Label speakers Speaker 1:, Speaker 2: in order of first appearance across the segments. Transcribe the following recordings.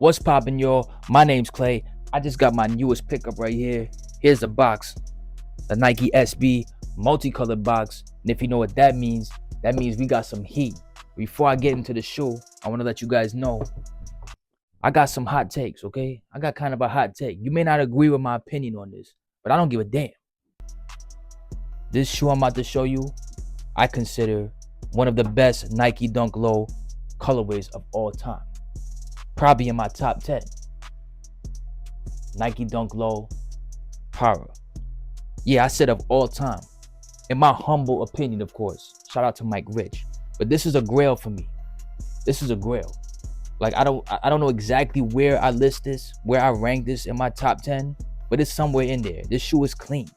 Speaker 1: What's poppin', y'all? My name's Clay. I just got my newest pickup right here. Here's the box, the Nike SB multicolored box. And if you know what that means we got some heat. Before I get into the shoe, I want to let you guys know I got some hot takes, okay? I got kind of a hot take. You may not agree with my opinion on this, but I don't give a damn. This shoe I'm about to show you, I consider one of the best Nike Dunk Low colorways of all time. Probably in my top 10. Nike Dunk Low Parra. Yeah, I said of all time. In my humble opinion, of course. Shout out to Mike Rich. But this is a grail for me. This is a grail. Like I don't know exactly where I list this, where I rank this in my top 10, but it's somewhere in there. This shoe is clean.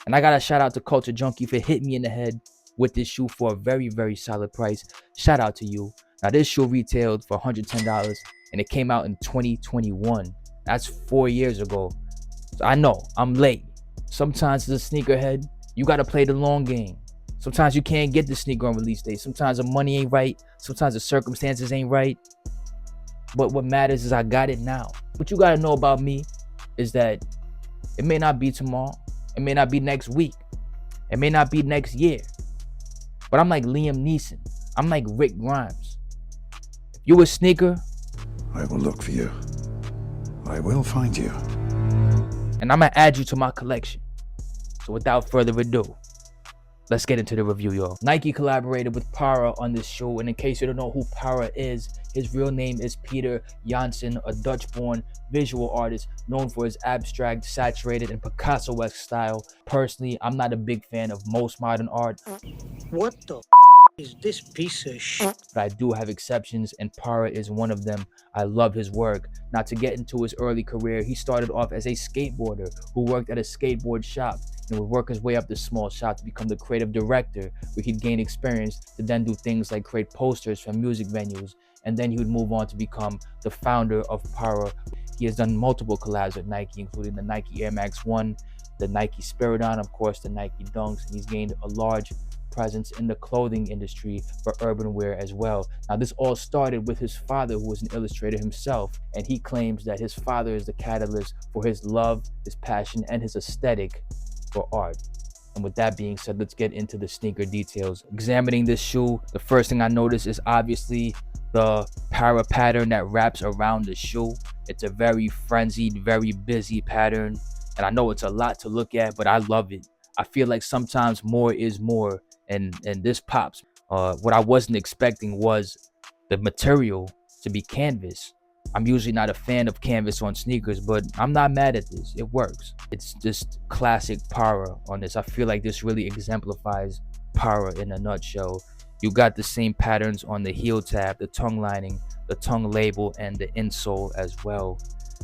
Speaker 1: And I gotta shout out to Culture Junkie for hitting me in the head with this shoe for a very, very solid price. Shout out to you. Now this shoe retailed for $110 and it came out in 2021. That's 4 years ago. So I know I'm late. Sometimes as a sneakerhead, you gotta play the long game. Sometimes you can't get the sneaker on release day. Sometimes the money ain't right. Sometimes the circumstances ain't right. But what matters is I got it now. What you gotta know about me is that it may not be tomorrow. It may not be next week. It may not be next year. But I'm like Liam Neeson. I'm like Rick Grimes. If you a sneaker,
Speaker 2: I will look for you. I will find you.
Speaker 1: and I'm gonna add you to my collection. So without further ado, let's get into the review, y'all. Nike collaborated with Parra on this shoe, and in case you don't know who Parra is, his real name is Peter Janssen, a Dutch-born visual artist known for his abstract, saturated, and Picasso-esque style. Personally, I'm not a big fan of most modern art.
Speaker 3: What the is this piece of shit?
Speaker 1: But I do have exceptions, and Parra is one of them. I love his work. Now, to get into his early career, he started off as a skateboarder who worked at a skateboard shop and would work his way up the small shop to become the creative director, where he'd gain experience to then do things like create posters for music venues, and then he would move on to become the founder of Parra. He has done multiple collabs with Nike, including the Nike Air Max 1, the Nike Spiridon, of course, the Nike Dunks, and he's gained a large presence in the clothing industry for urban wear as well. Now, this all started with his father, who was an illustrator himself, and he claims that his father is the catalyst for his love, his passion, and his aesthetic for art. And with that being said, let's get into the sneaker details. Examining this shoe, the first thing I notice is obviously the Parra pattern that wraps around the shoe. It's a very frenzied, very busy pattern, and I know it's a lot to look at, but I love it. I feel like sometimes more is more, and this pops. What I wasn't expecting was the material to be canvas. I'm usually not a fan of canvas on sneakers, but I'm not mad at this. It works. It's just classic Parra on this. I feel like this really exemplifies Parra in a nutshell. You got the same patterns on the heel tab, the tongue lining, the tongue label, and the insole as well.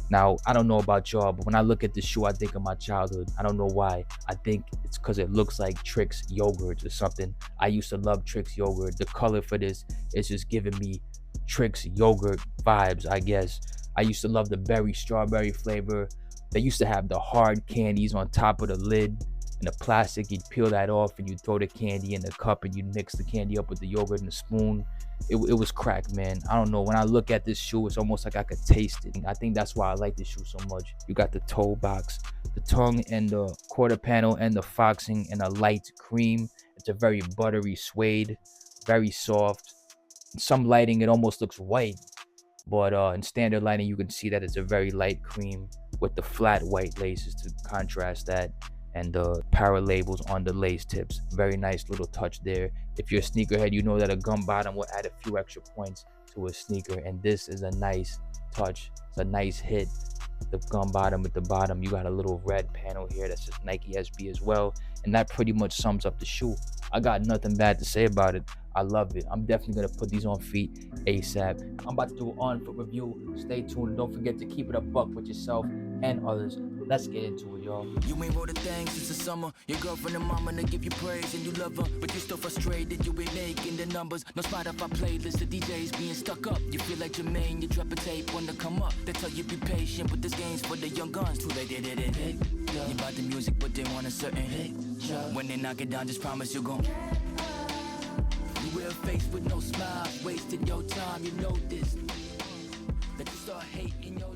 Speaker 1: Now, I don't know about y'all, but when I look at this shoe, I think of my childhood. I don't know why. I think it's because it looks like Trix yogurt or something. I used to love Trix yogurt. The color for this is just giving me Trix yogurt vibes, I guess. I used to love the berry strawberry flavor. They used to have the hard candies on top of the lid. And the plastic, you'd peel that off and you'd throw the candy in the cup and you'd mix the candy up with the yogurt and the spoon. It was crack, man. I don't know. When I look at this shoe, it's almost like I could taste it. I think that's why I like this shoe so much. You got the toe box, the tongue and the quarter panel and the foxing in a light cream. It's a very buttery suede, very soft. In some lighting, it almost looks white. But in standard lighting, you can see that it's a very light cream with the flat white laces to contrast that. And the Parra labels on the lace tips. Very nice little touch there. If you're a sneakerhead, you know that a gum bottom will add a few extra points to a sneaker, and this is a nice touch. It's a nice hit. The gum bottom with the bottom, you got a little red panel here that's just Nike SB as well, and that pretty much sums up the shoe. I got nothing bad to say about it. I love it. I'm definitely gonna put these on feet ASAP. I'm about to do an on-foot review. Stay tuned and don't forget to keep it a buck with yourself and others. Let's get into it, y'all.
Speaker 4: You ain't wrote a thing since the summer. Your girlfriend and mama to give you praise and you love her, but you're still frustrated. You ain't making the numbers. No Spotify playlist, the DJs being stuck up. You feel like Jermaine, you drop a tape when they come up. They tell you be patient, but this game's for the young guns. Too late, they didn't hit. You bought the music, but they want a certain hit. When they knock it down, just promise you're gon' You will face with no smile, wasting your time, you know this. that you start hating your